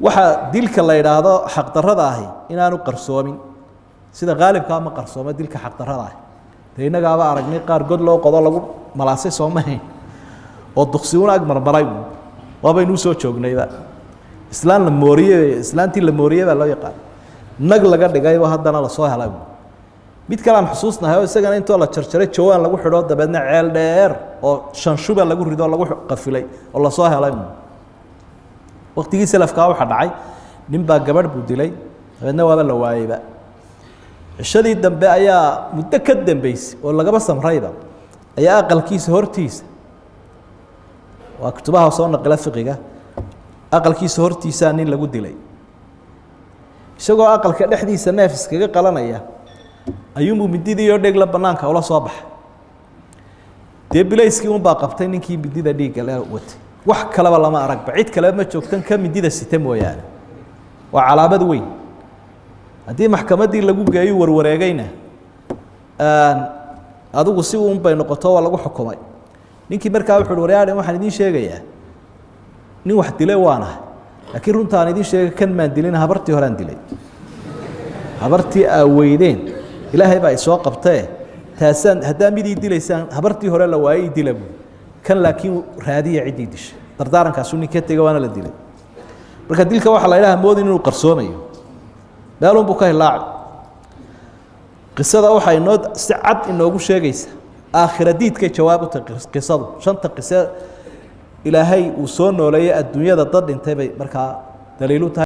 waxa dilka la yiraahdo xaq darrada ahi inaanu qarsoomin sida qaalibka ama qarsooma dilka xaq darrada ah deynagaaba aragnay qaar god loo qodo lagu malaasay Soomaaliya oo duqsiuna ag marmaray wabaynu soo joognayba islaan la mooriyay islaantii la mooriyay baa loo yaqaan nag laga dhigay oo haddana la soo helay mid kale aan xusuusnahay oo isagana intoo la jarjaray jawaan lagu xidho dabeedna ceel dheer oo shan shuba lagu rido lagu qafilay oo la soo helay waqtigii salafka waxa dhacay nin baa gabadh buu dilay dabeedna waaba la waayayba cishadii dambe ayaa muddo ka dambeysay oo lagaba samrayba ayaa aqalkiisa hortiisa waa kutubaha soo naqla fiqiga aqalkiisa hortiisa nin lagu dilay isagoo aqalka dhexdiisa neef iskaga qalanaya ayuu mididii iyo dhig la banaanka ula soo baxay deebilayskii uu baa qabtay ninkii midida dhiig la watay wax kale lama arag bacid kale ma joogtan ka midida sita mooyaan waa calaamad weyn hadii maxkamadii lagu geeyo warwareegayna adigu si uu bay noqoto waa lagu xukumay ninkii markaa wuxuu wariyay waxaan idin sheegayaa nin wax dilay waana laakiin runta aan idin sheegay kan maan dilin habartii hore aan dilay habartii aweydeen ilaahay baa soo qabtay taasan hadaa midii dilaysan habartii hore la waayay dilay kan laakiin raadiya cidii dishay dardaarankaas uu ninka tagay waana la dilay marka dilka waxa la ilaahay moodin inuu qarsoomayo baalun buu ka hilaac qisada waxa inoo si cad inoogu sheegaysa aakhiradiidka jawaabta qisadu shanta qisa ilaahay uu soo nooleeyay adduunyada dad dhintay bay marka daliilu